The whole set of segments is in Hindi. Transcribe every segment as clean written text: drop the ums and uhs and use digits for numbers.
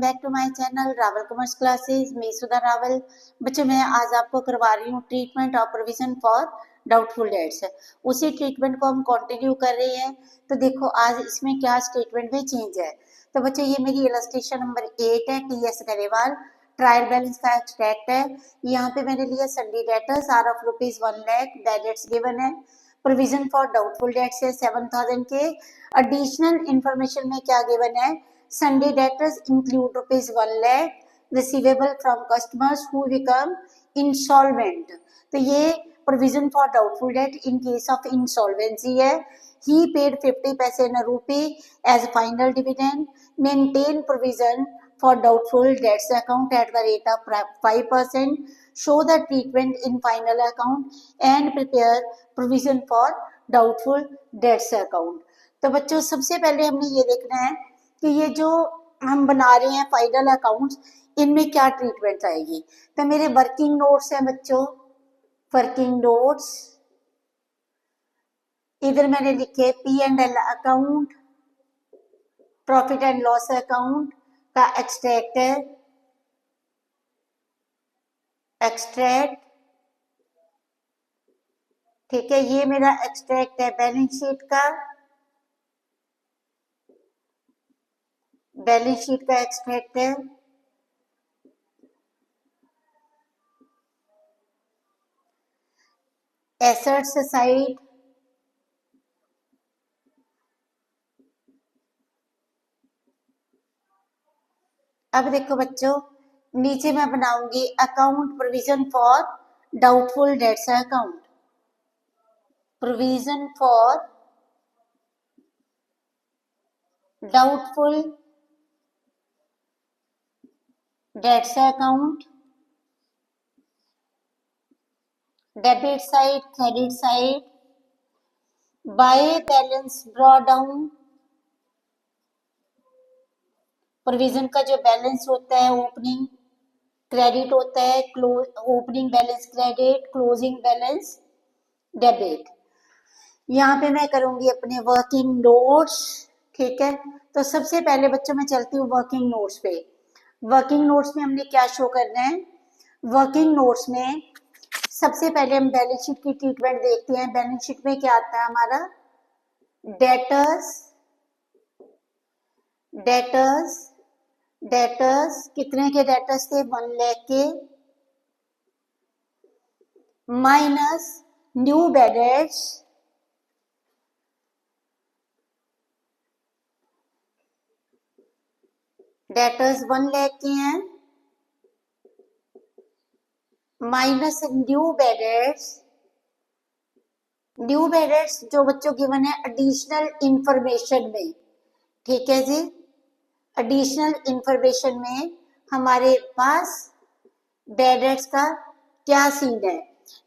Back to my channel Rawal commerce classes. मैं सुधा रावल। बच्चों मैं आज आपको करवा रही हूँ treatment of provision for doubtful dates. उसी ट्रीटमेंट को हम कंटिन्यू कर रहे हैं। तो देखो आज इसमें क्या स्टेटमेंट में चेंज है। तो बच्चों ये मेरी इलस्ट्रेशन नंबर 8 है, टीएस गरेवाल ट्रायल बैलेंस का एक्सट्रैक्ट है। यहाँ पे मैंने लिया sundry debtors are of ₹1 lakh, bad debts given है, प्रोविजन फॉर डाउटफुल डेट्स है 7,000 के। एडिशनल इंफॉर्मेशन में क्या गिवन है, Sunday debtors include ₹1 lakh receivable from customers who become insolvent। तो ये provision for doubtful debt in case of insolvency है। He paid 50 paise in a rupee as final dividend। Maintain provision for doubtful debts account at the rate of 5%। Show the treatment in final account and prepare provision for doubtful debts account। तो बच्चों सबसे पहले हमने ये देखना है कि ये जो हम बना रहे हैं फाइनल अकाउंट्स, इनमें क्या ट्रीटमेंट आएगी। तो मेरे वर्किंग नोट्स हैं बच्चों, वर्किंग नोट्स इधर मैंने लिखे P&L account, profit and loss account का एक्सट्रैक्ट है, एक्सट्रैक्ट ठीक है। ये मेरा एक्सट्रैक्ट है बैलेंस शीट का, बैलेंस शीट का एक्सट्रैक्ट है। एसेट्स साइड, अब देखो बच्चों नीचे मैं बनाऊंगी account provision for doubtful debts account, provision for doubtful debts account, debit side, credit side, by balance draw down, provision का जो बैलेंस होता है ओपनिंग, क्रेडिट होता है opening balance credit, closing balance debit. यहाँ पे मैं करूंगी अपने वर्किंग नोट्स, ठीक है। तो सबसे पहले बच्चों मैं चलती हूँ वर्किंग नोट्स पे। वर्किंग नोट्स में हमने क्या शो करना है, वर्किंग नोट्स में सबसे पहले हम बैलेंस शीट की ट्रीटमेंट देखते हैं। बैलेंस शीट में क्या आता है हमारा, डेटर्स, डेटर्स, डेटर्स कितने के डेटर्स थे, 1 लाख के, minus new bad dates, debtors 1 lakh के हैं, minus new bad dates. New bad debts जो बच्चों गिवन है एडिशनल इंफॉर्मेशन में, ठीक है जी। एडिशनल इंफॉर्मेशन में हमारे पास बैड डेट्स का क्या सीन है।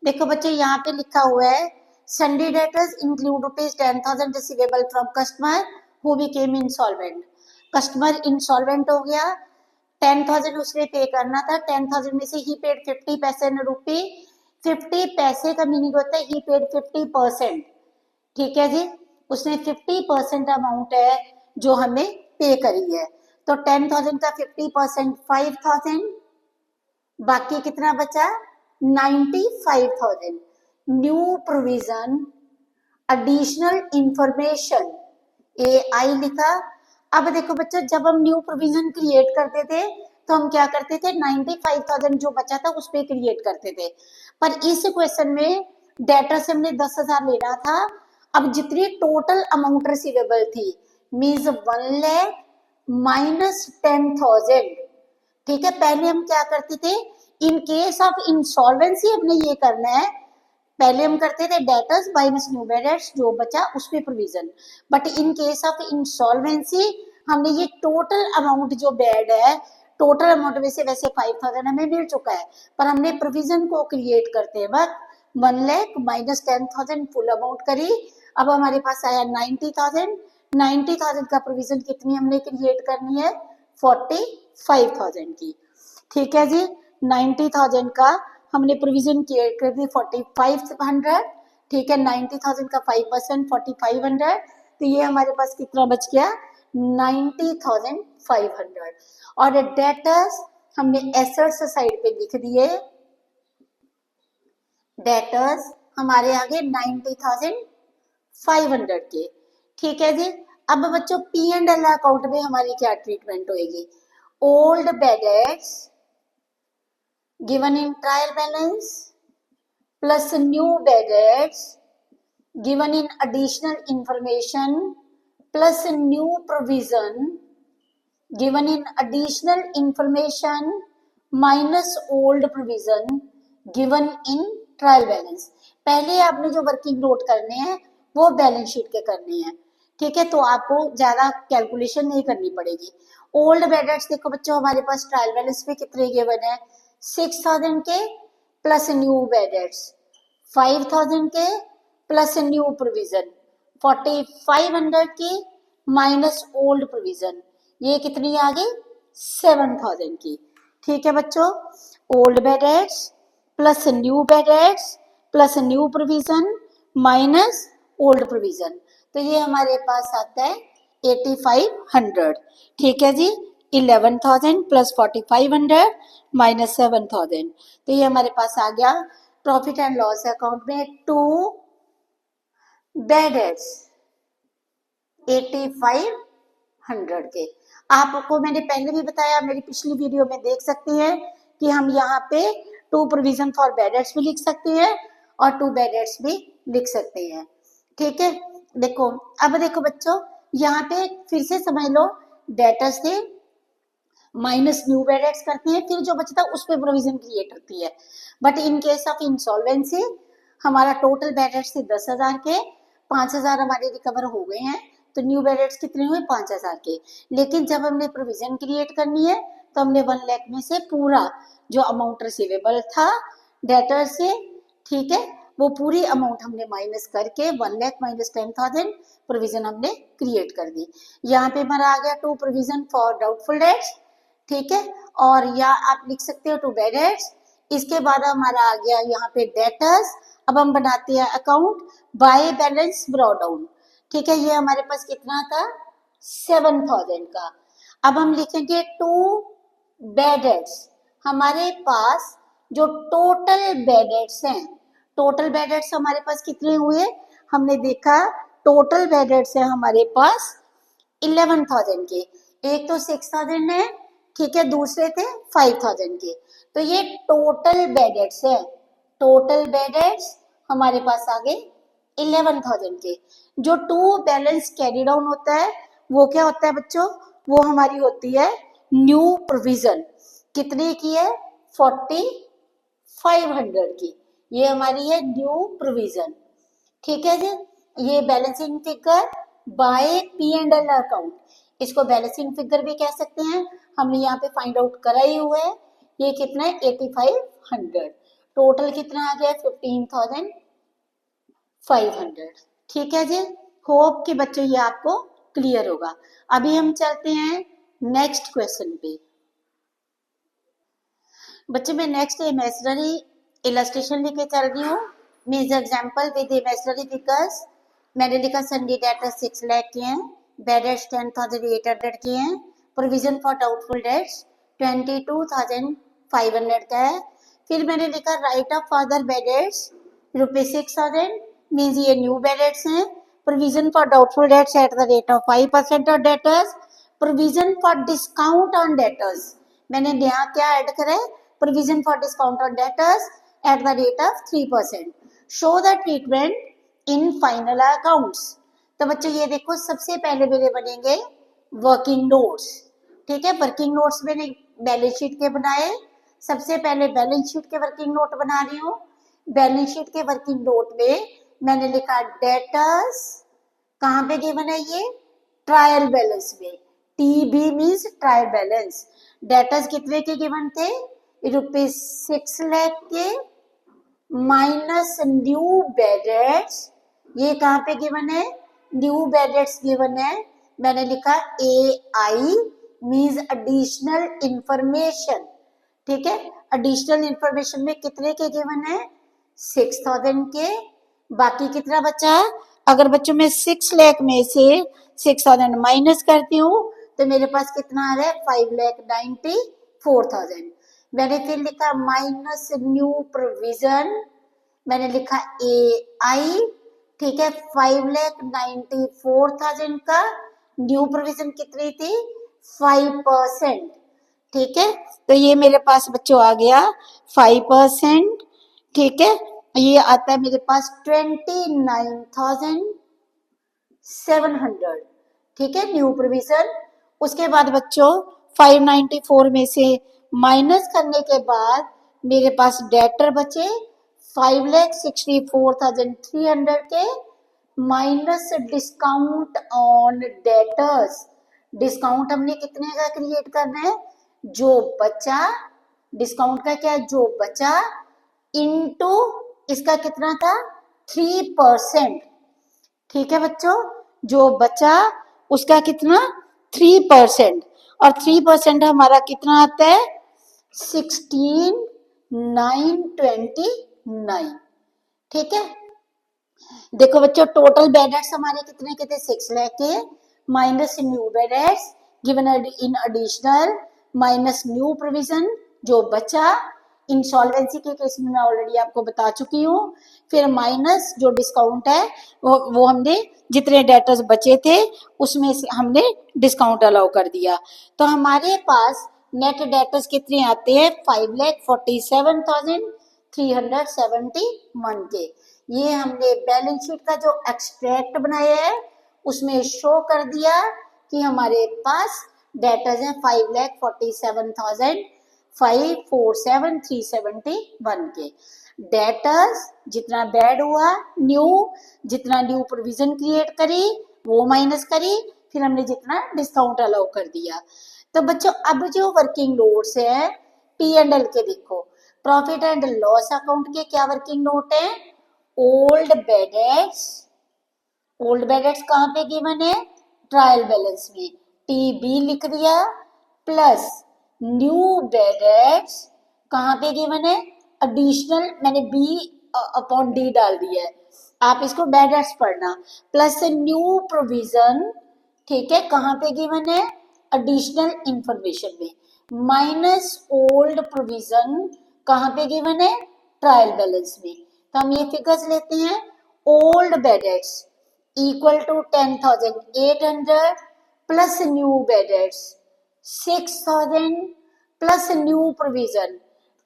देखो बच्चों यहाँ पे लिखा हुआ है Sunday debtors include ₹10,000 receivable from customer who became insolvent. Customer insolvent हो गया, 10,000 उसने पे करना था, 10,000 में से ही पेड 50 पैसे न रूपी। 50 पैसे का मीनिंग होता है ही पेड 50%, ठीक है जी। उसने 50% अमाउंट है जो हमें पे करी है। तो 10,000 का 50% 5,000, बाकी कितना बचा 95,000। New provision additional information AI लिखा। अब देखो बच्चों जब हम न्यू प्रोविजन क्रिएट करते थे तो हम क्या करते थे, 95,000 जो बचा था उस पे क्रिएट करते थे। पर इस क्वेश्चन में डेटा से हमने 10,000 लेना था। अब जितनी टोटल अमाउंट रिसीवेबल थी मीन्स 1 लाख माइनस 10,000, ठीक है। पहले हम क्या करते थे, इन केस ऑफ इंसॉल्वेंसी हमने ये करना है, पहले हम करते थे डेटर्स माइनस न्यू डेटर्स, जो बचा उस पे provision. But in case of insolvency हमने ये टोटल अमाउंट जो बैड है, टोटल अमाउंट में से वैसे 5,000 हमें मिल चुका है, पर हमने प्रोविजन को क्रिएट करते वक्त 1 लाख माइनस 10,000 फुल अमाउंट करी। अब हमारे पास आया 90,000। 90,000 का प्रोविजन कितनी हमने क्रिएट करनी है, 45,000 की, ठीक है जी। 90,000 का हमने प्रोविजन क्रिएट कर दी 4,500, ठीक है। 90,000 का 5% 4,500, तो ये हमारे पास कितना बच गया 90,500। और डेटर्स हमने एसेट्स साइड पे लिख दिए, डेटर्स हमारे आगे 90,500 के। ठीक है जी। अब बच्चों पी एंड एल अकाउंट में हमारी क्या ट्रीटमेंट होगी? Old बेडेट्स given in trial balance plus new बेडेट्स given in additional information plus new provision given in additional information minus old provision given in trial balance। पहले आपने जो वर्किंग नोट करने हैं वो बैलेंस शीट के करने हैं, ठीक है, तो आपको ज्यादा कैलकुलेशन नहीं करनी पड़ेगी। ओल्ड बेडेट्स देखो बच्चों हमारे पास ट्रायल बैलेंस में कितने गिवन है? 6,000 के प्लस न्यू बेडेट्स 5,000 के प्लस न्यू प्रोविजन 4,500 की माइनस ओल्ड प्रोविजन, ये कितनी आ गई? 7,000 की। ठीक है बच्चों, old बेडेट्स plus new बेडेट्स plus new provision minus old provision, तो ये हमारे पास आता है 8,500। ठीक है जी, 11,000 प्लस 4,500 माइनस 7,000, तो ये हमारे पास आ गया प्रॉफिट एंड लॉस अकाउंट में 2 बेडेट्स 8,500 के। आपको मैंने पहले भी बताया, मेरी पिछली वीडियो में देख सकते हैं कि हम यहाँ पे 2 प्रोविजन फॉर बेडेट्स भी लिख सकते हैं और 2 बेडेट्स भी लिख सकते हैं। ठीक है, देखो अब देखो बच्चों यहाँ पे फिर से समझ लो, डेटर्स थे माइनस न्यू बेडेट्स करते हैं, फिर जो बचता है उस पर प्रोविजन क्रिएट होती है। But in case of insolvency हमारा टोटल बेडेट्स थे 10,000 के, 5,000 हमारे रिकवर हो गए हैं, तो न्यू बेडेट्स कितने हुए? 5,000 के। लेकिन जब हमने प्रोविजन क्रिएट करनी है तो हमने 1 लाख में से पूरा जो अमाउंट रिसीवेबल था डेटर से, ठीक है, वो पूरी अमाउंट हमने माइनस करके 1 लाख माइनस 10,000 प्रोविजन हमने क्रिएट कर दी। यहाँ पे हमारा आ गया 2 प्रोविजन फॉर डाउटफुल डेट्स, ठीक है, और या आप लिख सकते हो 2 बेडेट्स। इसके बाद हमारा आ गया यहाँ पे डेटर्स। अब हम बनाते हैं account by balance brought down, ठीक है, ये हमारे पास कितना था? 7,000 का। अब हम लिखेंगे 2 बेडेट्स, हमारे पास जो टोटल बेडेट्स हैं, टोटल बेडेट्स हमारे पास कितने हुए? हमने देखा टोटल बेडेट्स है हमारे पास 11,000 के, एक तो 6,000 है, ठीक है, दूसरे थे 5,000 के, तो ये टोटल बेडेट्स है। टोटल बेडेट्स हमारे पास आ गए 11,000 के। जो 2 बैलेंस कैरी डाउन होता है वो क्या होता है बच्चों? वो हमारी होती है न्यू प्रोविजन, कितने की है? 4,500 की, ये हमारी है न्यू प्रोविजन। ठीक है जी, ये balancing figure by P and L account, इसको बैलेंसिंग फिगर भी कह सकते हैं, हमने यहाँ पे फाइंड आउट करा ही हुआ है। ये कितना है? 8,500। टोटल कितना आ गया? 15,500। ठीक है जी, होप कि बच्चों ये आपको क्लियर होगा। अभी हम चलते हैं नेक्स्ट क्वेश्चन पे। बच्चों मैं नेक्स्ट इमेजिनरी इलस्ट्रेशन लेके चल रही हूँ, means example with imaginary figures. मैंने लिखा सन्डी डेटर 6 लाख के हैं, बेडेट्स 10,800 के हैं, प्रोविजन फॉर डाउटफुल डेट्स 22,500 का है। फिर मैंने लिखा राइट ऑफ फादर बेडेट्स ₹6,000, मीन्स ये न्यू बेडेट्स हैं, provision for doubtful dates at the rate of 5% of debtors, provision for discount on debtors, मैंने यहाँ क्या ऐड करा है? Provision for discount on debtors at the rate of 3%, show the treatment in final accounts. तो बच्चों ये देखो सबसे पहले मेरे बनेंगे वर्किंग नोट्स, ठीक है, वर्किंग नोट्स मैंने बैलेंस शीट के बनाए। सबसे पहले बैलेंस शीट के वर्किंग नोट बना रही हूँ। बैलेंस शीट के वर्किंग नोट में मैंने लिखा डेटर्स, कहाँ पे गिवन है ये? ट्रायल बैलेंस में, TB means trial balance. Debtors कितने के गिवन थे? ₹6 लाख के माइनस न्यू बेडेट्स, ये कहाँ पे गिवन है? न्यू बेडेट्स गिवन है। मैंने लिखा AI मीन्स एडिशनल इंफॉर्मेशन, ठीक है, एडिशनल इंफॉर्मेशन में कितने के गिवन है? 6,000 के। बाकी कितना बचा? अगर बच्चों में 6 लाख में से 6,000 माइनस करती हूँ तो मेरे पास कितना आ रहा है 5,94,000। मैंने फिर लिखा माइनस न्यू प्रोविजन, मैंने लिखा AI, ठीक है। 5,94,000 का न्यू प्रोविजन कितनी थी 5%, ठीक है। तो ये मेरे पास बच्चों आ गया 5%, ठीक है। ये आता है मेरे पास 29,700, ठीक है, न्यू प्रोविजन। उसके बाद बच्चों 594 में से माइनस करने के बाद मेरे पास डेटर बचे 5,64,300 के, minus discount on debtors. Discount हमने कितने का क्रिएट करना है, जो बचा, डिस्काउंट का क्या, जो बचा इनटू इसका कितना था 3%, ठीक है बच्चों। जो बचा उसका कितना 3%, और 3% हमारा कितना आता है 16,929, ठीक है। देखो बच्चों टोटल बेडेट्स हमारे कितने के थे 6 लाख के, minus new बेडेट्स given in additional, minus new provision जो बचा, इंसॉल्वेंसी के केस में मैं ऑलरेडी आपको बता चुकी हूँ, फिर माइनस जो डिस्काउंट है वो हमने जितने डेटर्स बचे थे उसमें से हमने डिस्काउंट अलाउ कर दिया। तो हमारे पास नेट डेटर्स कितने आते हैं 5,47,371 के। ये हमने बैलेंस शीट का जो एक्सट्रैक्ट बनाया है उसमें शो कर दिया कि हमारे पास डेटर्स हैं 5,47,371 के। डेटर्स जितना बैड हुआ न्यू, जितना न्यू प्रोविजन क्रिएट करी वो माइनस करी, फिर हमने जितना डिस्काउंट अलाउ कर दिया। तो बच्चों अब जो वर्किंग नोट्स है P&L के, देखो प्रॉफिट एंड लॉस अकाउंट के क्या वर्किंग नोट है, ओल्ड बेडेट्स, ओल्ड बेडेट्स कहाँ पे गिवन है ट्रायल बैलेंस में, TB लिख दिया, प्लस न्यू बेडेट्स कहाँ पे गिवन है एडिशनल, मैंने B/D डाल दिया है, आप इसको बेडेट्स पढ़ना, प्लस न्यू प्रोविजन, ठीक है, कहाँ पे गिवन है एडिशनल इंफॉर्मेशन में, माइनस ओल्ड प्रोविजन कहाँ पे गिवन है ट्रायल बैलेंस में। तो हम ये फिगर्स लेते हैं, ओल्ड बेडेट्स इक्वल टू 10,800 प्लस new bad debts 6,000 plus new provision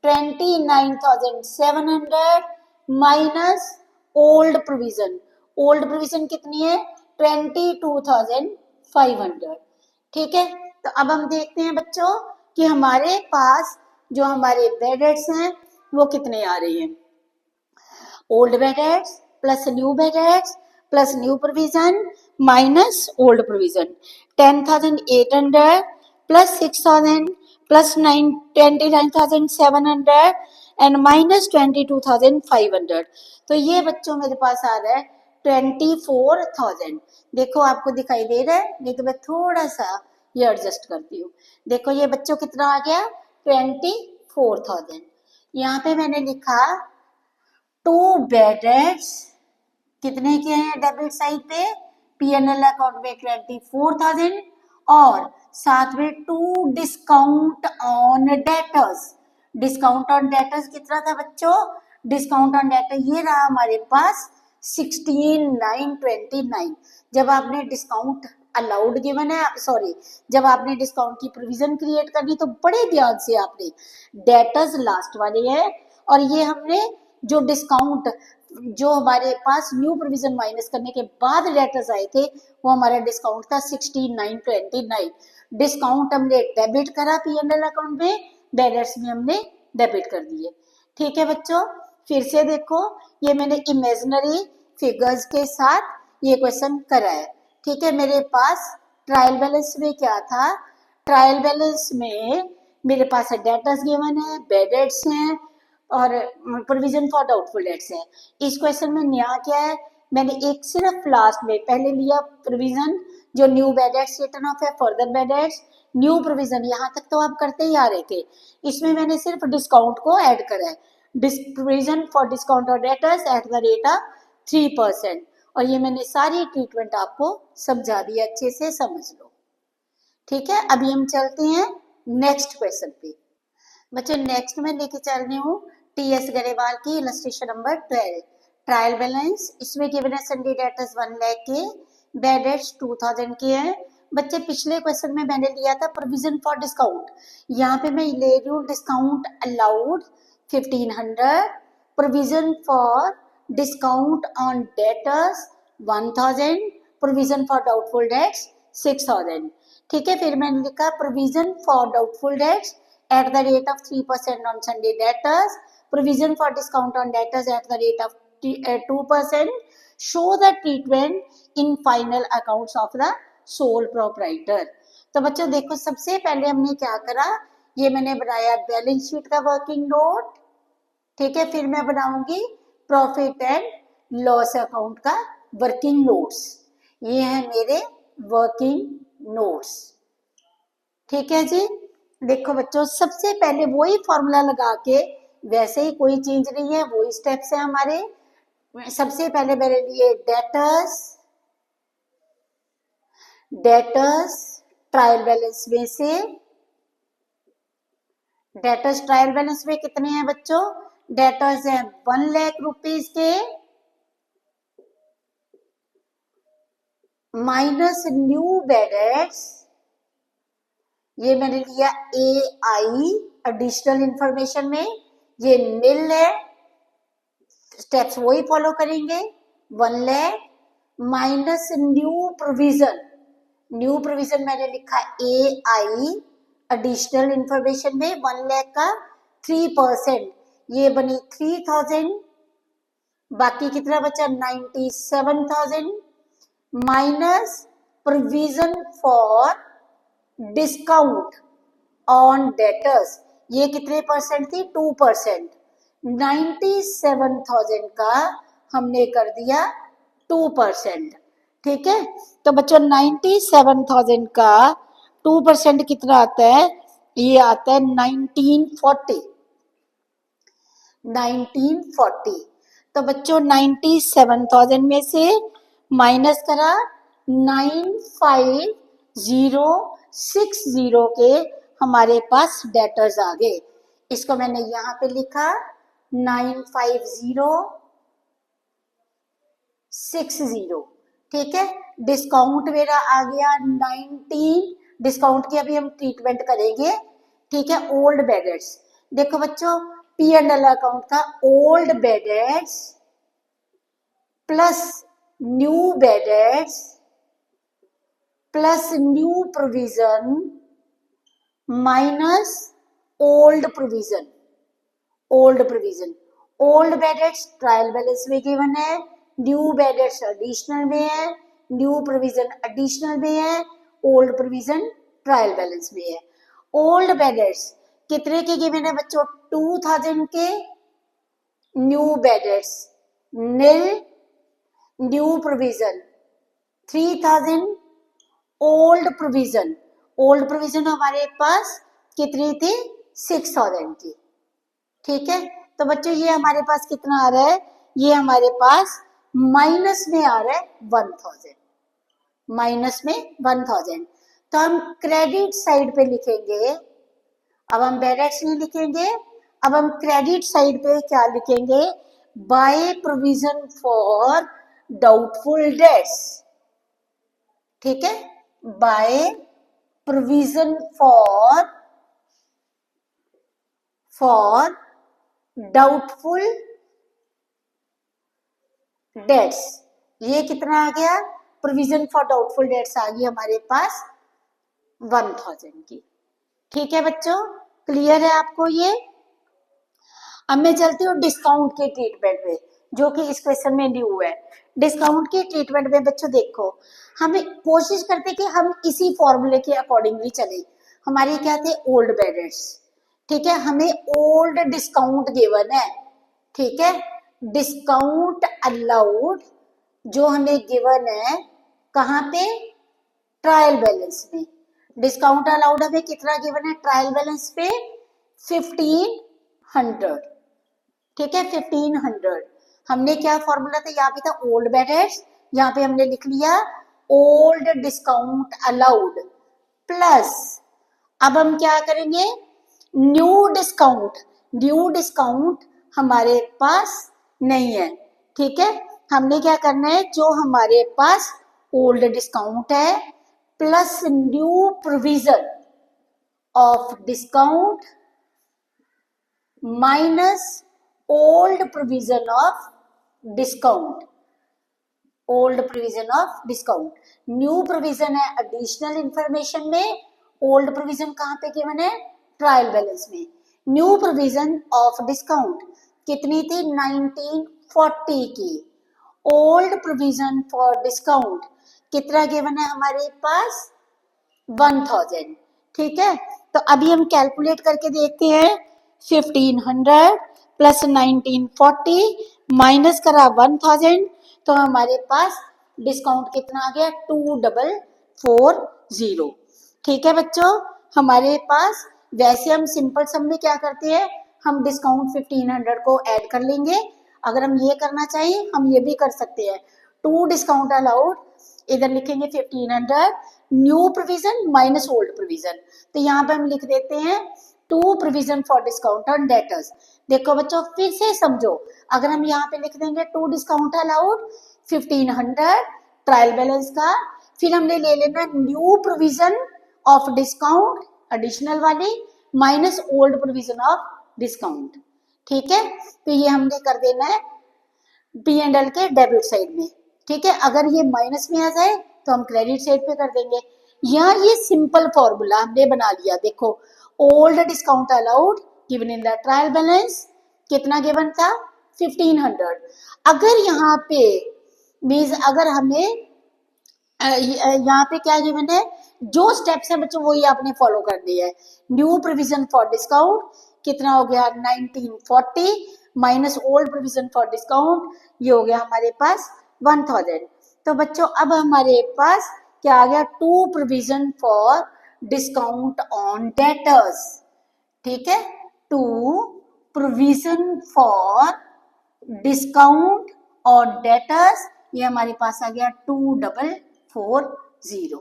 29,700 minus old provision, old provision कितनी है 22,500, ठीक है। तो अब हम देखते हैं बच्चों कि हमारे पास जो हमारे बेडेट्स हैं वो कितने आ रहे हैं, old बेडेट्स plus new बेडेट्स plus new provision minus old provision 10,800 plus 6,000 plus 29,700 and minus 22,500। तो ये बच्चों मेरे पास आ रहा है 24,000। देखो आपको दिखाई दे रहा है, नहीं तो मैं थोड़ा सा ये एडजस्ट करती हूँ। देखो ये बच्चों कितना आ गया 24,000। यहाँ पे मैंने लिखा टू बेडेट्स कितने के हैं डेबिट साइड पे P&L अकाउंट में 24,000 और साथ में to discount on debtors. Discount on debtors कितना था बच्चों, डिस्काउंट ऑन डेटर ये रहा हमारे पास 16,929। जब आपने डिस्काउंट अलाउड गिवन है, सॉरी, जब आपने डिस्काउंट की प्रोविजन क्रिएट करनी तो बड़े ध्यान से आपने डेटर्स लास्ट वाले है, और ये हमने जो डिस्काउंट जो हमारे पास न्यू प्रोविजन माइनस करने के बाद डेटर्स आए थे वो हमारा डिस्काउंट था 16,929। डिस्काउंट हमने डेबिट करा P&L अकाउंट में, डेटर्स में हमने डेबिट कर दिए, ठीक है बच्चों। फिर से देखो ये मैंने इमेजिनरी फिगर्स के साथ ये क्वेश्चन करा है, ठीक है। मेरे पास ट्रायल बैलेंस में क्या था, ट्रायल बैलेंस में मेरे पास डेटर्स गिवन है, बेडेट्स हैं और प्रोविजन फॉर डाउटफुल डेट्स है। इस क्वेश्चन में नया क्या है, मैंने एक सिर्फ लास्ट में पहले लिया प्रोविजन जो न्यू बेडेट्स रिटर्न ऑफ है, फर्दर बेडेट्स न्यू प्रोविजन, यहाँ तक तो आप करते ही आ रहे थे। इसमें मैंने सिर्फ डिस्काउंट को ऐड करा है, प्रोविजन फॉर डिस्काउंट और debtors at the rate of 3%, और ये मैंने सारी ट्रीटमेंट आपको समझा दी, अच्छे से समझ लो, ठीक है, अभी हम चलते हैं नेक्स्ट क्वेश्चन पे। बच्चों नेक्स्ट में लेके चल रही हूँ टी.एस. गरेवाल की इलस्ट्रेशन नंबर 12 ट्रायल बैलेंस। इसमें गिवन है संडे डेटर्स 1 लाख के, बेड डेट्स 2000 के हैं। बच्चे पिछले क्वेश्चन में मैंने लिया था प्रोविजन फॉर डिस्काउंट, यहाँ पे मैं ले रही हूँ discount allowed 1500, provision for discount on debtors 1000, provision for doubtful dates 6000। ठीक है, फिर मैंने लिखा provision for doubtful dates at the rate of 3% on Sunday debtors, provision for discount on debtors at the rate of 2%, show the treatment in final accounts of the sole proprietor। तो बच्चों देखो सबसे पहले हमने क्या करा, ये मैंने बनाया बैलेंस शीट का वर्किंग नोट, ठीक है, फिर मैं बनाऊंगी प्रॉफिट एंड लॉस अकाउंट का वर्किंग नोट्स, ये है मेरे वर्किंग नोट्स। ठीक है जी, देखो बच्चों सबसे पहले वही फॉर्मूला लगा के, वैसे ही कोई चेंज नहीं है, वही स्टेप्स है हमारे। सबसे पहले मेरे लिए डेटर्स ट्रायल बैलेंस में से, डेटर्स ट्रायल बैलेंस में कितने हैं बच्चों, डेटर्स हैं 1 लाख रुपीज के माइनस न्यू बेडेट्स, ये मैंने लिया AI एडिशनल इंफॉर्मेशन में, ये नील है, स्टेप्स वही फॉलो करेंगे। 1 lakh minus new provision, new provision मैंने लिखा AI एडिशनल इंफॉर्मेशन में 1 लाख का 3%, ये बनी 3000, बाकी कितना बचा 97,000 minus provision for discount on debtors, ये कितने परसेंट थी 2%, 97,000 का हमने कर दिया 2%। ठीक है, तो बच्चों 97,000 का 2% कितना आता है, ये आता है 1940। तो बच्चों 97,000 में से माइनस करा 95,060 के हमारे पास डेटर्स आ गए, इसको मैंने यहाँ पे लिखा 95,060। ठीक है, डिस्काउंट मेरा आ गया 19, डिस्काउंट की अभी हम ट्रीटमेंट करेंगे। ठीक है, ओल्ड बेडेट्स, देखो बच्चों P&L अकाउंट का old बेडेट्स plus new बेडेट्स plus new provision minus old provision, old बेडेट्स trial balance में गिवन है, न्यू बेडेट्स एडिशनल में है, न्यू प्रोविजन एडिशनल में है, ओल्ड प्रोविजन ट्रायल बैलेंस में है। ओल्ड बेडेट्स कितने के गिवन है बच्चों 2000 के, न्यू बेडेट्स नील, न्यू प्रोविजन 3000, ओल्ड प्रोविजन हमारे पास कितनी थी 6000 की। ठीक है, तो बच्चों ये हमारे पास कितना आ रहा है, ये हमारे पास माइनस में आ रहा है 1000, माइनस में 1000। तो हम क्रेडिट साइड पे लिखेंगे, अब हम बेडेट्स नहीं लिखेंगे, अब हम क्रेडिट साइड पे क्या लिखेंगे, by provision for doubtful dates. ठीक है, by provision for doubtful dates, ये कितना आ गया, प्रोविजन फॉर डाउटफुल डेट्स आ गई हमारे पास 1000 की। ठीक है बच्चों, क्लियर है आपको ये। अब मैं चलती हूँ डिस्काउंट के ट्रीटमेंट में, जो कि इस क्वेश्चन में न्यू है। डिस्काउंट के ट्रीटमेंट में बच्चों देखो, हमें कोशिश करते कि हम इसी फॉर्मूले के अकॉर्डिंगली चले। हमारे क्या थे ओल्ड बेडेट्स, ठीक है, हमें ओल्ड डिस्काउंट गिवन है। ठीक है, डिस्काउंट अलाउड जो हमें गिवन है कहाँ पे, ट्रायल बैलेंस में। डिस्काउंट अलाउड हमें कितना गिवन है ट्रायल बैलेंस पे 1500। ठीक है, 1500 हमने क्या फॉर्मूला था, यहाँ पे था ओल्ड बेडेट्स, यहाँ पे हमने लिख लिया ओल्ड डिस्काउंट अलाउड प्लस अब हम क्या करेंगे, न्यू डिस्काउंट हमारे पास नहीं है, ठीक है। हमने क्या करना है, जो हमारे पास ओल्ड डिस्काउंट है plus new provision of discount minus old provision of discount, old provision of discount. New provision है एडिशनल इंफॉर्मेशन में, ओल्ड प्रोविजन कहाँ पे गिवन है, ट्रायल बैलेंस में। न्यू प्रोविजन ऑफ डिस्काउंट कितनी थी, 1940 की। ओल्ड प्रोविजन फॉर डिस्काउंट कितना गिवन है हमारे पास, 1000, ठीक है। तो अभी हम कैलकुलेट करके देखते हैं, 1500 प्लस 1940 माइनस करा 1000, तो हमारे पास डिस्काउंट कितना आ गया, 2440, ठीक है बच्चों। हमारे पास वैसे हम सिंपल सम में क्या करते हैं, हम डिस्काउंट 1500 को ऐड कर लेंगे। अगर हम ये करना चाहिए हम ये भी कर सकते हैं, 2 डिस्काउंट अलाउड, इधर लिखेंगे 1500 new provision minus old provision, तो यहाँ पे हम लिख देते हैं 2 provision for discount on debtors. देखो बच्चों फिर से समझो, अगर हम यहाँ पे लिख देंगे 2 डिस्काउंट अलाउड 1500 ट्रायल बैलेंस का, फिर हमने ले लेना new provision of discount additional वाली minus old provision of discount, ठीक है। तो ये हमने कर देना है P&L के डेबिट साइड में, ठीक है। अगर ये माइनस में आ जाए तो हम क्रेडिट साइड पे कर देंगे। यहाँ ये सिंपल फॉर्मूला हमने बना लिया, देखो old discount allowed given in the trial balance कितना गिवन था, 1500। अगर यहाँ पे मीन्स अगर हमें यहाँ पे क्या गिवन है, जो स्टेप्स है बच्चों वही आपने फॉलो करनी है। न्यू प्रोविजन फॉर डिस्काउंट कितना हो गया, 1940 minus old provision for discount, ये हो गया हमारे पास 1000। तो बच्चों अब हमारे पास क्या आ गया, 2 provision for discount on debtors, ठीक है। 2 provision for discount on debtors, ये हमारे पास आ गया 2440,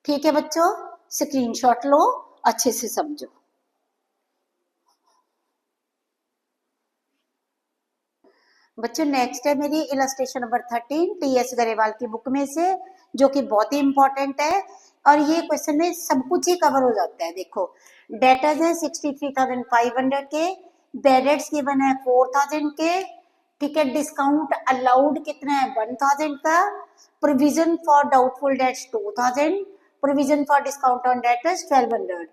ठीक है बच्चों। स्क्रीनशॉट लो, अच्छे से समझो। बच्चों नेक्स्ट है मेरी इलस्ट्रेशन नंबर 13 टी.एस. गरेवाल की बुक में से, जो कि बहुत ही इंपॉर्टेंट है और ये क्वेश्चन में सब कुछ ही कवर हो जाता है। देखो डेटर्स है 63,500 के, बेडेट्स गिवन है 4000 के, ठीक है। डिस्काउंट अलाउड कितना है, 1000 का। Provision for doubtful dates 2000, provision for discount on debtors 1200,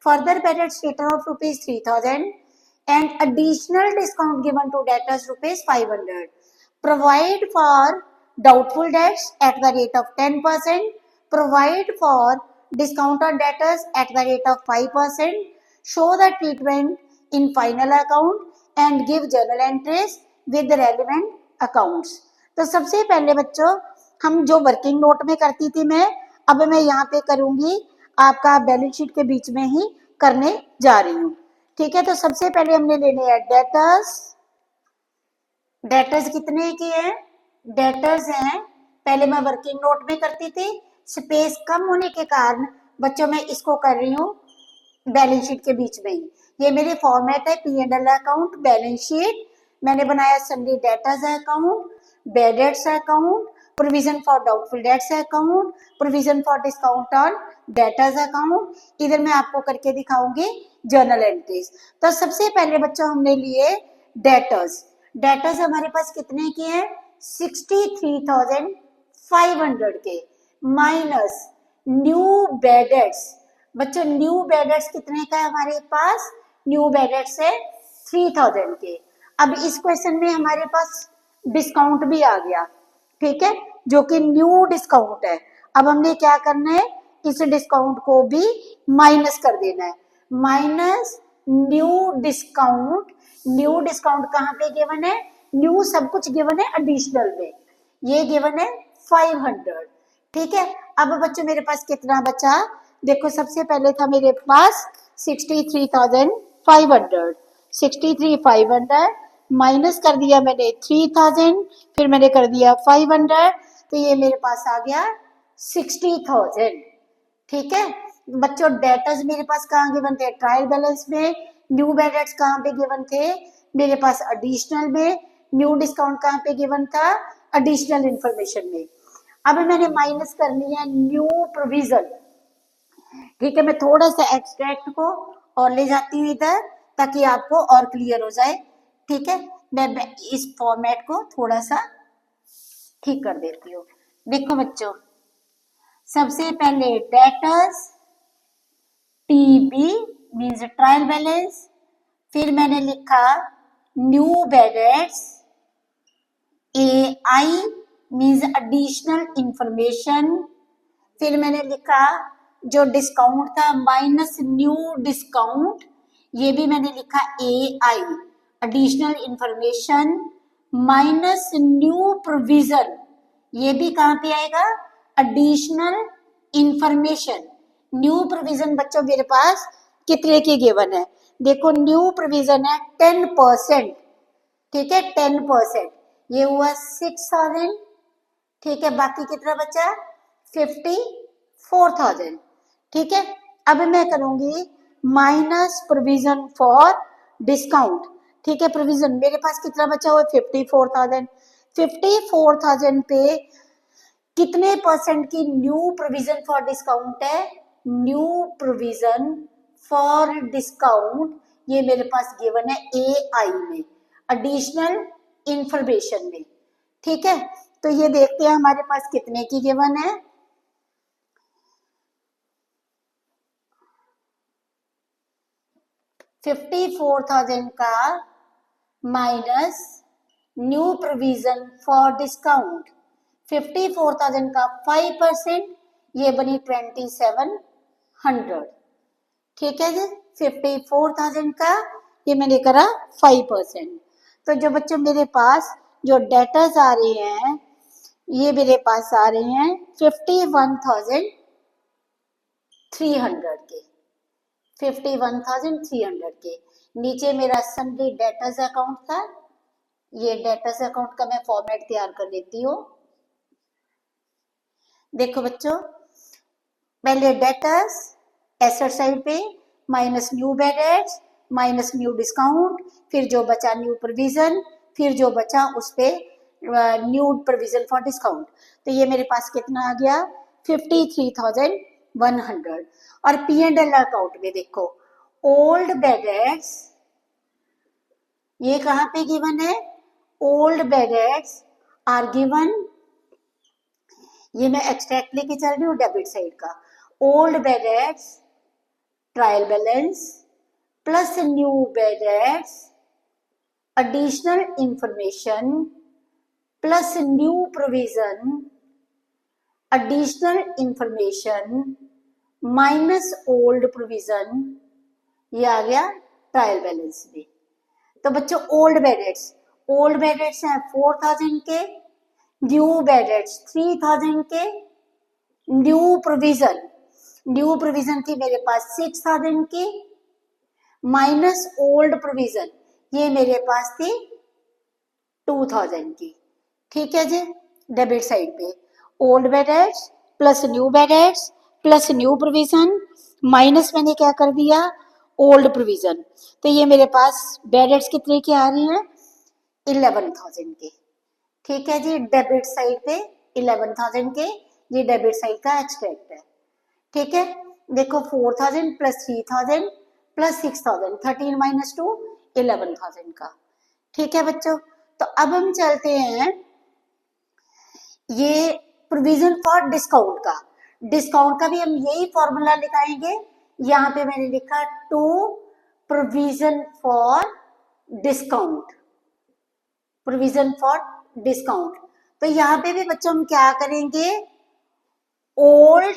further बेडेट्स return of ₹3000 and additional discount given to debtors ₹500. Provide for doubtful debts at the rate of 10%. Provide for discount on debtors at the rate of 5%. Show the treatment in final account and give journal entries with the relevant accounts. तो सबसे पहले बच्चों हम जो वर्किंग नोट में करती थी अब मैं यहाँ पे करूंगी, आपका बैलेंस शीट के बीच में ही करने जा रही हूँ, ठीक है। तो सबसे पहले हमने लेने हैं डेटर्स। डेटर्स कितने की है, डेटर्स हैं, पहले मैं वर्किंग नोट में करती थी, स्पेस कम होने के कारण बच्चों मैं इसको कर रही हूँ बैलेंस शीट के बीच में ही। ये मेरी फॉर्मेट है P&L अकाउंट, बैलेंस शीट, मैंने बनाया Sunday debtors account, बेडेट्स account, provision for doubtful debts account, provision for discount on debtors account, इधर मैं आपको करके दिखाऊंगी जर्नल एंट्रीज। तो सबसे पहले बच्चों हमने लिए डेटर्स। डेटर्स हमारे पास कितने की है, 63,500 के, माइनस न्यू बेडेट्स। बच्चों न्यू बेडेट्स कितने का है हमारे पास, न्यू बेडेट्स है 3000 के। अब इस क्वेश्चन में हमारे पास डिस्काउंट भी आ गया, ठीक है, जो कि न्यू डिस्काउंट है। अब हमने क्या करना है, इस डिस्काउंट को भी माइनस कर देना है, minus new discount. New discount कहाँ पे गिवन है, न्यू सब कुछ गिवन है एडिशनल में, ये गिवन है 500, ठीक है। अब बच्चों मेरे पास कितना बचा, देखो सबसे पहले था मेरे पास 63,500, 63,500 माइनस कर दिया मैंने 3000, फिर मैंने कर दिया 500, तो ये मेरे पास आ गया 60,000, ठीक है। बच्चों डेटर्स मेरे पास कहाँ गिवन थे, ट्रायल बैलेंस में। न्यू बैलेंस कहाँ पे गिवन थे, मेरे पास एडिशनल में। न्यू डिस्काउंट कहाँ पे गिवन था, एडिशनल इंफॉर्मेशन में। अब मैंने माइनस करनी है न्यू प्रोविजन। ठीक है, मैं थोड़ा सा एक्सट्रैक्ट को और ले जाती हूँ इधर ताकि आपको और क्लियर हो जाए। ठीक है, मैं इस फॉर्मेट को थोड़ा सा ठीक कर देती हूँ। देखो बच्चों, सबसे पहले debtors TB means trial balance, फिर मैंने लिखा new balance, A I means additional information, फिर मैंने लिखा जो डिस्काउंट था माइनस न्यू डिस्काउंट, ये भी मैंने लिखा A I additional information, minus new provision, ये भी कहाँ पे आएगा, एडिशनल इंफॉर्मेशन। न्यू प्रोविजन बच्चों मेरे पास कितने की गिवन है, देखो न्यू प्रोविजन है 10%। ठीक है, 10%, ये हुआ 6000। ठीक है, बाकी कितना बचा, 54,000। ठीक है, अब मैं करूंगी माइनस प्रोविजन फॉर डिस्काउंट। ठीक है, प्रोविजन मेरे पास कितना बचा हुआ है, 54,000। 54,000 पे कितने परसेंट की न्यू प्रोविजन फॉर डिस्काउंट है, न्यू प्रोविजन फॉर डिस्काउंट ये मेरे पास गिवन है ए आई में, एडिशनल इंफॉर्मेशन में। ठीक है, तो ये देखते हैं हमारे पास कितने की गिवन है। $54,000 का minus new provision for discount, 54,000 का 5%, ये बनी 2700। ठीक है जी, 54,000 का ये मैंने करा 5%। तो जो बच्चों मेरे पास जो डेटास आ रहे हैं, ये मेरे पास आ रहे हैं 51,300 के, 51,300 के। नीचे मेरा सन्डे डेटास अकाउंट था, ये डेटास अकाउंट का मैं फॉर्मेट तैयार कर देती हूँ। देखो बच्चों, पहले डेटास एसेट साइड पे minus new bad debts minus new discount, फिर जो बचा न्यू प्रोविजन, फिर जो बचा उस पे न्यू प्रोविजन फॉर डिस्काउंट। तो ये मेरे पास कितना आ गया, 53,100। और पी एंड एल अकाउंट में देखो ओल्ड बैड एड्स, ये कहाँ पे गिवन है, old bad debts are given, ये मैं एक्सट्रैक्ट लेके चल रही हूँ डेबिट साइड का। Old bad debts trial balance plus new bad debts additional information plus new provision additional information minus old provision, ये आ गया ट्रायल बैलेंस में। तो बच्चों ओल्ड बैड एड्स हैं 4,000 के, न्यू बैड एड्स 3,000 के, न्यू प्रोविजन थी मेरे पास 6,000 की, माइनस ओल्ड प्रोविजन ये मेरे पास थी 2,000 की। ठीक है जी, डेबिट साइड पे old bad debts plus new bad debts plus new provision minus मैंने क्या कर दिया, ओल्ड प्रोविजन। तो ये मेरे पास बैड एड्स कितने की आ रही हैं, 11,000 के। ठीक है जी, डेबिट साइड पे 11,000 के, ये डेबिट साइड का एक्सट्रैक्ट है। ठीक है, देखो 4,000 प्लस 3,000 प्लस 6,000, 13 माइनस 2 11,000 का। ठीक है बच्चों, तो अब हम चलते हैं ये प्रोविजन फॉर डिस्काउंट का भी हम यही फॉर्मूला लिखाएंगे। यहाँ पे मैंने लिखा टू प्रोविजन फॉर डिस्काउंट, तो यहाँ पे भी बच्चों हम क्या करेंगे, ओल्ड,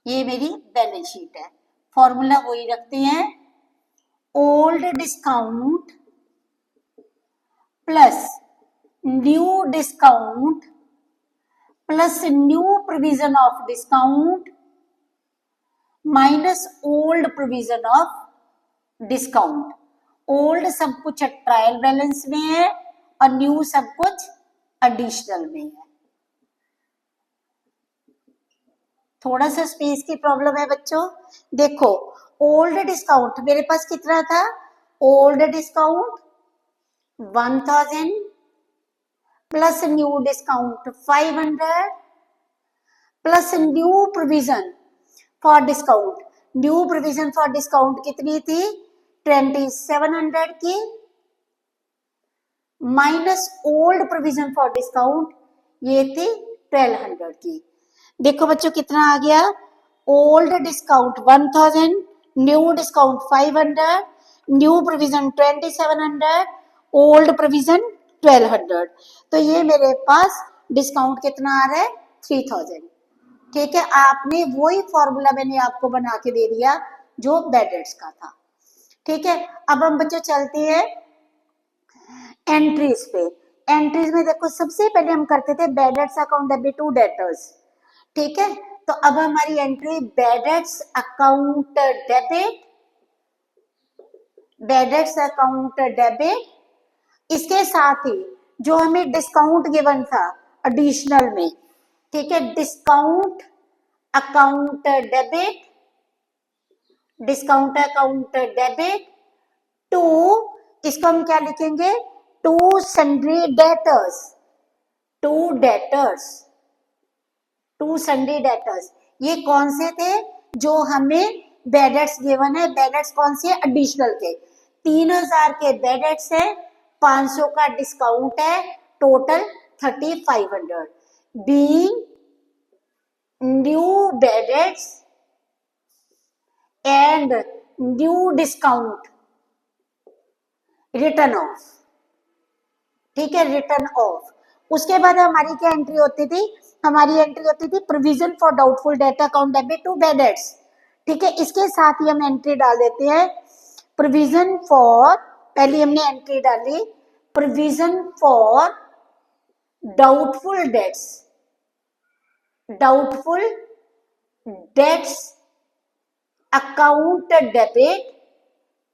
ये मेरी बैलेंस शीट है, फॉर्मूला वही रखते हैं, old discount plus new discount plus new provision of discount minus old provision of discount. Old सब कुछ ट्रायल बैलेंस में है और न्यू सब कुछ एडिशनल में है। थोड़ा सा स्पेस की प्रॉब्लम है बच्चों। देखो ओल्ड डिस्काउंट मेरे पास कितना था, old discount 1000 plus new discount 500 plus new provision for discount. New provision for discount कितनी थी 2700 की, minus old provision for discount ये थी 1200 की। देखो बच्चों कितना आ गया, old discount 1000, new discount 500, new provision 2700, old provision 1200। तो ये मेरे पास डिस्काउंट कितना आ रहा है 3000। ठीक है, आपने वही फॉर्मूला मैंने आपको बना के दे दिया जो बेडेट्स का था। ठीक है, अब हम बच्चों चलते हैं एंट्रीज पे। एंट्रीज में देखो सबसे पहले हम करते थे bad debts account debit to debtors. ठीक है, तो अब हमारी entry bad debts account debit, bad debts account debit, इसके साथ ही जो हमें डिस्काउंट गिवन था एडिशनल में, ठीक है, discount account debit, discount account debit to, इसको हम क्या लिखेंगे, to sundry debtors, to debtors, to sundry debtors. ये कौन से थे जो हमें बेडेट्स गिवन है, बेडेट्स कौन से एडिशनल के, 3000 के बेडेट्स है, 500 का डिस्काउंट है, total 3500 being new बेडेट्स and new discount return of. ठीक है, रिटर्न ऑफ। उसके बाद हमारी क्या एंट्री होती थी, हमारी एंट्री होती थी provision for doubtful debt account debit to bad debts. ठीक है, इसके साथ ही हम एंट्री डाल देते हैं प्रोविजन फॉर, पहले हमने एंट्री डाली provision for doubtful debts, doubtful debts account debit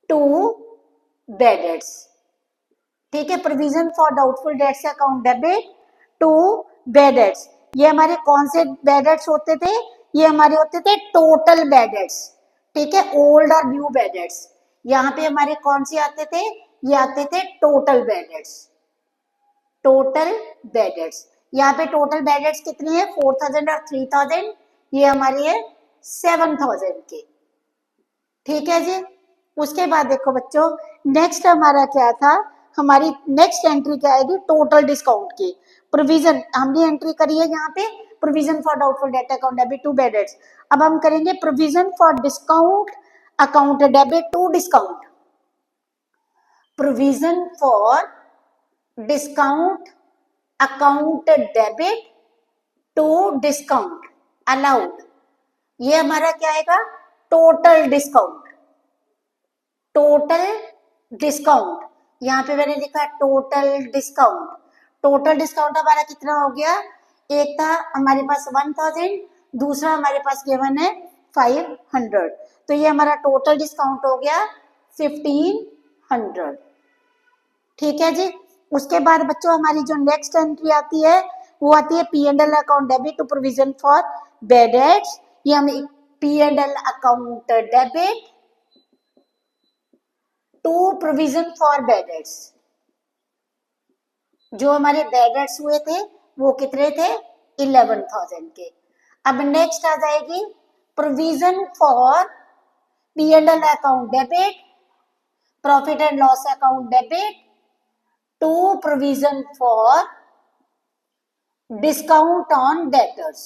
to bad debts. ठीक है, provision for doubtful debts account debit to bad debts. ये हमारे कौन से बेडेट्स होते थे, ये हमारे होते थे टोटल बेडेट्स। ठीक है, ओल्ड और न्यू बेडेट्स। यहाँ पे हमारे कौन से आते थे, ये आते थे टोटल बेडेट्स, टोटल बेडेट्स। यहाँ पे टोटल बेडेट्स कितनी है 4000 और 3000, ये हमारी है 7000 की। ठीक है जी, उसके बाद देखो बच्चों नेक्स्ट हमारा क्या था, हमारी नेक्स्ट एंट्री क्या आएगी टोटल डिस्काउंट की। प्रोविजन हमने एंट्री करी है यहाँ पे provision for doubtful debt account debit to bad debts. अब हम करेंगे provision for discount account debit to discount, provision for discount account debit to discount allowed. ये हमारा क्या आएगा टोटल डिस्काउंट, टोटल डिस्काउंट। यहाँ पे मैंने लिखा टोटल डिस्काउंट। टोटल डिस्काउंट हमारा कितना हो गया, एक था हमारे पास 1000, दूसरा हमारे पास गिवन है 500, तो ये हमारा टोटल डिस्काउंट हो गया 1500। ठीक है जी, उसके बाद बच्चों हमारी जो नेक्स्ट एंट्री आती है वो आती है P and L account debit to provision for bad debts. ये हम P and L account debit to provision for bad debts. जो हमारे बेडेट्स हुए थे वो कितने थे 11000 के। अब नेक्स्ट आ जाएगी provision for P and L account debit, profit and loss account debit to provision for discount on debtors,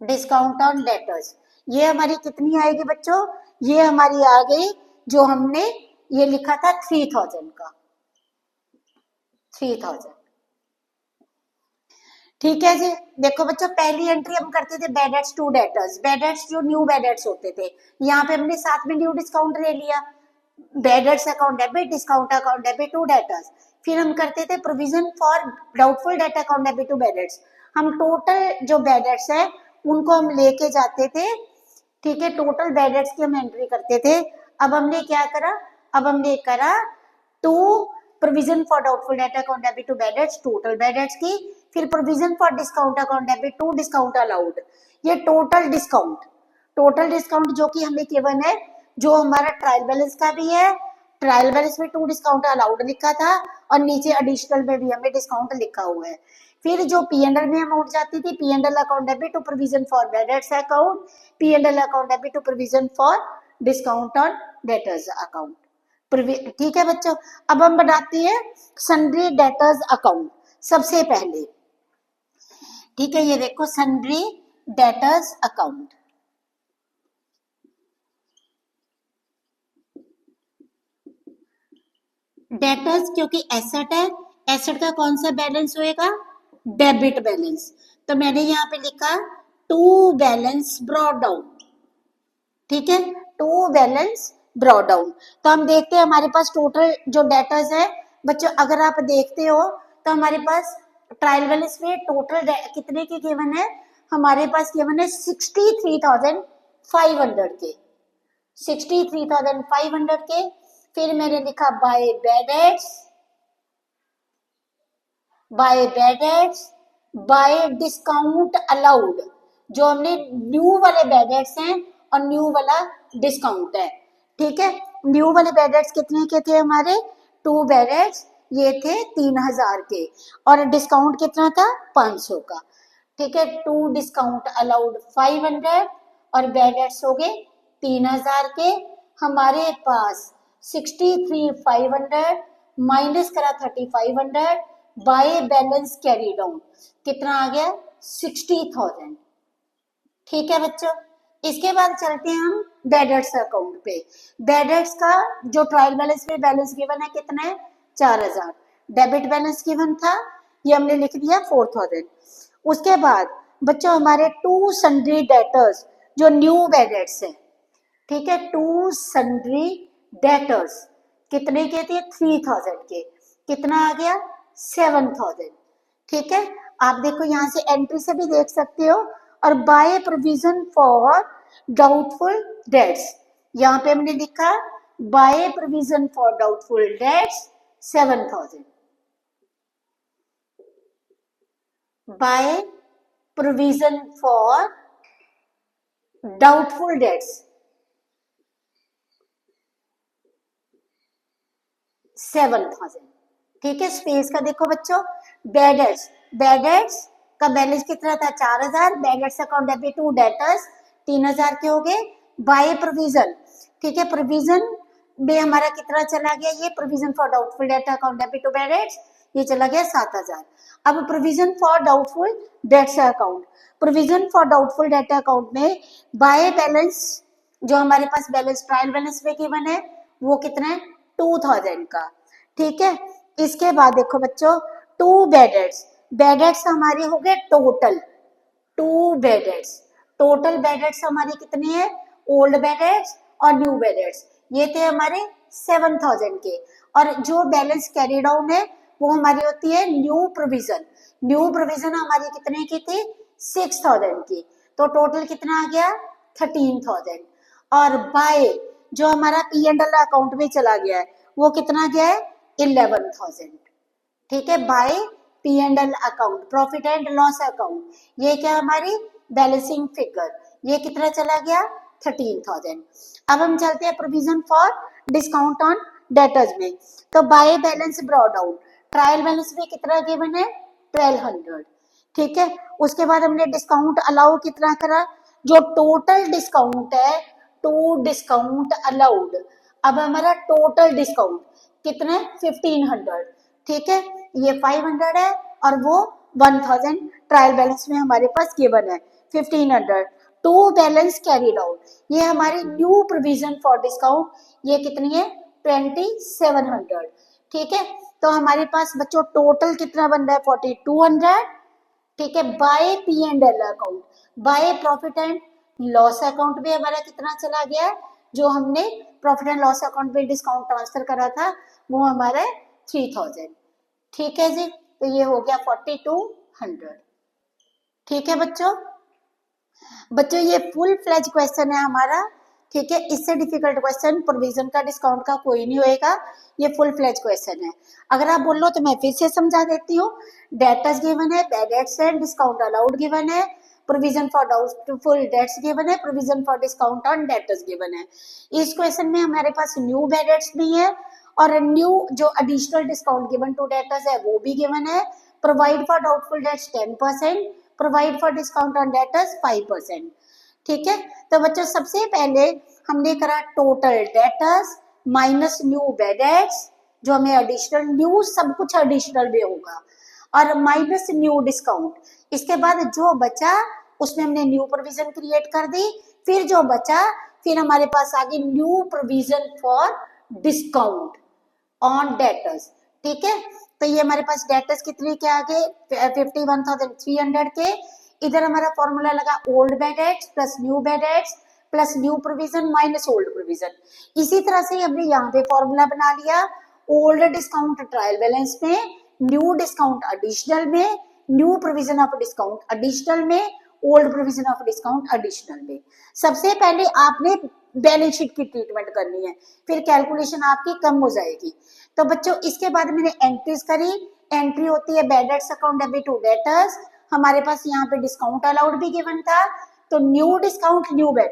discount on debtors. ये हमारी कितनी आएगी बच्चों, ये हमारी आ गई जो हमने ये लिखा था 3000 का, 3000। ठीक है जी, देखो बच्चों पहली एंट्री हम करते थे बेडेट्स टू डेटर्स, बेडेट्स जो न्यू बेडेट्स होते थे, यहाँ पे हमने साथ में न्यू डिस्काउंट ले लिया, bad debts account debit discount account debit to debtors. फिर हम करते थे provision for doubtful debt account debit to bad debts. हम टोटल जो बेडेट्स है उनको हम लेके जाते थे। ठीक है, टोटल बेडेट्स की हम एंट्री करते थे। अब हमने क्या करा, अब हमने करा to provision for doubtful debt account debit to bad debts total bad debts की, फिर provision for discount account debit to discount allowed. ये टोटल डिस्काउंट जो कि हमें गिवन है, जो हमारा ट्रायल बैलेंस का भी है, ट्रायल बैलेंस में 2 डिस्काउंट अलाउड लिखा था और नीचे एडिशनल में भी हमें डिस्काउंट लिखा हुआ है। फिर जो P&L में अमाउंट जाती थी, P&L account debit to provision for bad debts account, P&L account debit to provision for discount on debtors account. ठीक है बच्चों, अब हम बनाते हैं सन्ड्री डेटर्स अकाउंट सबसे पहले। ठीक है, ये देखो सन्ड्री डेटर्स अकाउंट। डेटर्स क्योंकि एसेट है, एसेट का कौन सा बैलेंस होएगा, डेबिट बैलेंस। तो मैंने यहाँ पे लिखा टू बैलेंस ब्रॉट डाउन। ठीक है, टू बैलेंस ब्रॉट डाउन। तो हम देखते हैं हमारे पास टोटल जो डेटर्स है बच्चों, अगर आप देखते हो तो हमारे पास ट्रायल बैलेंस में टोटल कितने के गिवन है, हमारे पास गिवन है 63,500 के, 63,500 के। फिर मैंने लिखा by bad debts bye discount allowed, जो हमने न्यू वाले बैड डेट्स हैं और न्यू वाला डिस्काउंट है। ठीक है, न्यू वाले बैड डेट्स कितने के थे हमारे, 2 बैड डेट्स, ये थे 3,000 के, और डिस्काउंट कितना था 500 का। ठीक है, 2 डिस्काउंट अलाउड 500 और बैड डेट्स हो गए 3,000 के। हमारे पास 63,500 माइनस करा 3,500 बाय बैलेंस कैरी डाउन, कितना आ गया 60,000। ठीक है बच्चों, इसके बाद चलते हैं हम डेटर्स अकाउंट पे। डेटर्स का जो ट्रायल बैलेंस में बैलेंस गिवन है कितना है, 4,000। डेबिट बैलेंस गिवन था, ये हमने लिख दिया 4,000। उसके बाद बच्चों हमारे 2 सन्ड्री डेटर्स जो न्यू बैडेट्स है। ठीक है, 2 सन्ड्री डेटर्स कितने के थे, 3,000 के, कितना आ गया 7,000। ठीक है, आप देखो यहाँ से एंट्री से भी देख सकते हो। और by provision for doubtful dates, यहाँ पे हमने लिखा by provision for doubtful dates 7,000। By provision for doubtful dates 7,000। ठीक है, स्पेस का देखो बच्चों, बैड डेट्स का बैलेंस कितना था 4,000, bad debts account debit to debtors 3,000 के हो गए। बाय प्रोविजन, ठीक है, प्रोविजन में हमारा कितना चला गया, ये provision for doubtful debt account debit to bad debts, ये चला गया 7,000। अब provision for doubtful debts account, provision for doubtful debt account में बाय बैलेंस जो हमारे पास बैलेंस ट्रायल बैलेंस में गिवन है वो कितना है 2,000 का। ठीक है, इसके बाद देखो बच्चों 2 बैडेट्स हमारे हो गए टोटल 2 बैडेट्स। टोटल बैडेट्स हमारी कितनी है, ओल्ड बैडेट्स और न्यू बैडेट्स, ये थे हमारे 7,000 के। और जो बैलेंस कैरी डाउन है वो हमारी होती है न्यू प्रोविजन हमारी कितने की थी 6,000 की, तो टोटल कितना आ गया 13,000। और बाय जो हमारा P&L अकाउंट में चला गया है वो कितना गया है 11,000। ठीक है, by P&L account, profit and loss account, ये क्या हमारी बैलेंसिंग फिगर, ये कितना चला गया 13,000। अब हम चलते हैं provision for discount on debtors में। तो bye balance brought down, trial balance में कितना गिवन है 1,200। ठीक है, उसके बाद हमने डिस्काउंट अलाउ कितना करा, जो टोटल डिस्काउंट है 2 डिस्काउंट अलाउड। अब हमारा टोटल डिस्काउंट कितना है 1,500। ठीक है, ये 500 है और वो 1,000 ट्रायल बैलेंस में हमारे पास गिवन है 1,500। 2 बैलेंस कैरी डाउन, ये हमारी न्यू प्रोविजन फॉर डिस्काउंट, ये कितनी है 2,700। ठीक है, तो हमारे पास बच्चों टोटल कितना बन रहा है 4,200। ठीक है, by P&L account, by profit and loss account में हमारा कितना चला गया, जो हमने प्रॉफिट एंड लॉस अकाउंट में डिस्काउंट ट्रांसफर करा था वो हमारा 3,000। ठीक है जी, तो ये हो गया 4,200। ठीक है बच्चों ये फुल फ्लेज क्वेश्चन है हमारा। ठीक है, इससे डिफिकल्ट क्वेश्चन प्रोविजन का डिस्काउंट का कोई नहीं होएगा, ये फुल फ्लेज क्वेश्चन है। अगर आप बोल लो तो मैं फिर से समझा देती हूँ। डेटर्स गिवन है, bad debts and discount allowed given है, provision for doubtful debts given है, provision for discount on debtors given है। इस क्वेश्चन में हमारे पास न्यू बैड डेट्स भी है और न्यू जो additional discount given to debtors है वो भी गिवन है। Provide for doubtful debts 10%, provide for discount on debtors 5%। ठीक है, तो बच्चों सबसे पहले हमने करा total debtors minus new bad debts, जो हमें एडिशनल, न्यू सब कुछ एडिशनल में होगा, और माइनस न्यू डिस्काउंट। इसके बाद जो बचा उसमें हमने न्यू प्रोविजन क्रिएट कर दी, फिर जो बचा फिर हमारे पास आ गई new provision for discount on debtors. ठीक है, तो ये हमारे पास डेटर्स कितने के आगे 51,300 के। इधर हमारा फॉर्मूला लगा old bad debts plus new bad debts plus new provision minus old provision. इसी तरह से हमने यहाँ पे फॉर्मूला बना लिया, ओल्ड डिस्काउंट ट्रायल बैलेंस में, न्यू डिस्काउंट एडिशनल में, new provision of discount additional में, old provision of discount additional में। सबसे पहले आपने बैलेंस शीट की ट्रीटमेंट करनी है, फिर कैलकुलेशन आपकी कम हो जाएगी। तो बच्चों इसके बाद मैंने एंट्रीज करी। एंट्री होती है bad debts account debit to debtors. हमारे पास यहाँ पे डिस्काउंट अलाउड भी गिवन था, तो new discount new bad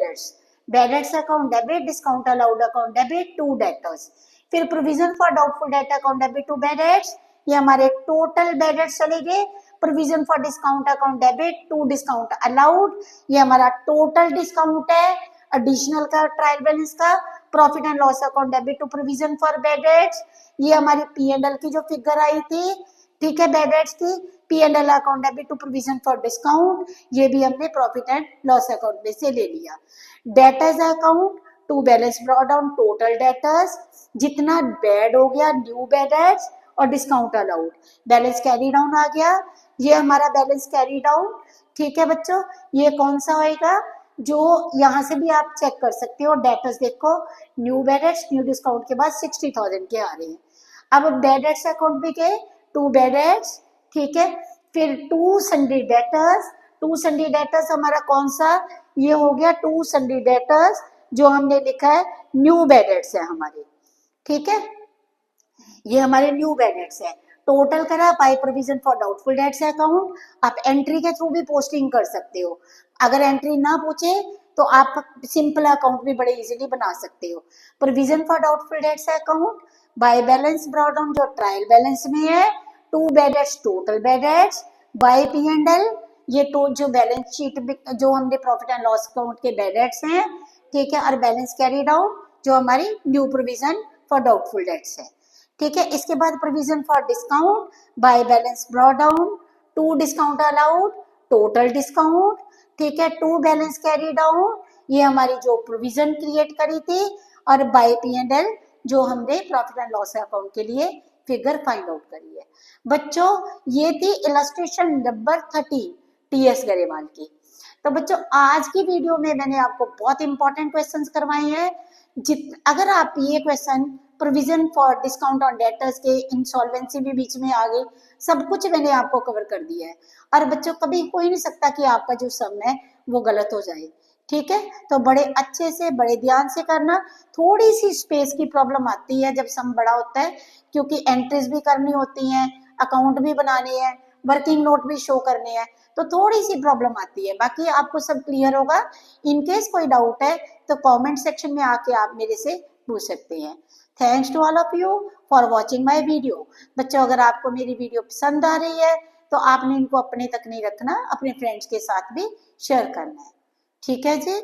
debts account debit, discount allowed account debit to debtors. फिर provision for doubtful debt account debit to bad debts, ये हमारे टोटल बैड डेट्स चले गए। Provision for discount account debit to discount allowed, ये हमारा टोटल डिस्काउंट है एडिशनल का ट्रायल बैलेंस का। Profit and loss account debit to provision for bad debts, ये हमारी P&L की जो फिगर आई थी, ठीक है, बैड डेट्स की। P&L account debit to provision for discount, ये भी हमने प्रॉफिट एंड लॉस अकाउंट में से ले लिया। Debtors account to balance brought down total debtors, जितना बैड हो गया न्यू बैड डेट्स और discount allowed, balance carry down आ गया, ये हमारा बैलेंस कैरी डाउन। ठीक है बच्चों, ये कौन सा होएगा, जो यहाँ से भी आप चेक कर सकते हो। डेटर्स देखो, new bad dates new discount के बाद 60,000 के आ रहे हैं। अब बैड डेट्स अकाउंट भी गए, टू बैड डेट्स, ठीक है, फिर to sundry debtors. To sundry debtors हमारा कौन सा, ये हो गया टू सन्डी डेटर्स, जो हमने लिखा है न्यू बैड डेट्स है हमारे। ठीक है, ये हमारे न्यू बैड डेट्स है। टोटल करा by provision for doubtful debts account. आप एंट्री के थ्रू भी पोस्टिंग कर सकते हो। अगर एंट्री ना पूछे तो आप सिंपल अकाउंट भी बड़े इजीली बना सकते हो। Provision for doubtful debts account by balance brought down, जो ट्रायल बैलेंस में है, to bad debts total bad debts by P&L, ये तो जो बैलेंस शीट जो हमने प्रॉफिट एंड लॉस अकाउंट के बैड डेट्स हैं, ठीक है, और बैलेंस कैरी डाउन जो हमारी new provision for doubtful debts है। ठीक है, इसके बाद provision for discount by balance brought down to discount allowed total discount, ठीक है, टू बैलेंस कैरी डाउन, ये हमारी जो प्रोविजन क्रिएट करी थी, और बाय P&L जो हमने प्रॉफिट एंड लॉस अकाउंट के लिए फिगर फाइंड आउट करी है। बच्चों ये थी इलस्ट्रेशन नंबर 30 TS गरेवाल की। तो बच्चों आज की वीडियो में मैंने आपको बहुत इंपॉर्टेंट क्वेश्चंस करवाए हैं। अगर आप ये question provision for discount on debtors के, इंसॉल्वेंसी भी बीच में आ गई, सब कुछ मैंने आपको कवर कर दिया है। और बच्चों कभी हो ही नहीं सकता कि आपका जो सम है वो गलत हो जाए। ठीक है, तो बड़े अच्छे से बड़े ध्यान से करना। थोड़ी सी स्पेस की प्रॉब्लम आती है जब सम बड़ा होता है, क्योंकि एंट्रीज भी करनी होती हैं, अकाउंट भी बनाने हैं, वर्किंग नोट भी शो करने हैं, तो थोड़ी सी प्रॉब्लम आती है। बाकी आपको सब क्लियर होगा। इनकेस कोई डाउट है तो कमेंट सेक्शन में आके आप मेरे से पूछ सकते हैं। Thanks to all of you for watching my video. बच्चों अगर आपको मेरी वीडियो पसंद आ रही है तो आपने इनको अपने तक नहीं रखना, अपने फ्रेंड्स के साथ भी शेयर करना है। ठीक है जी।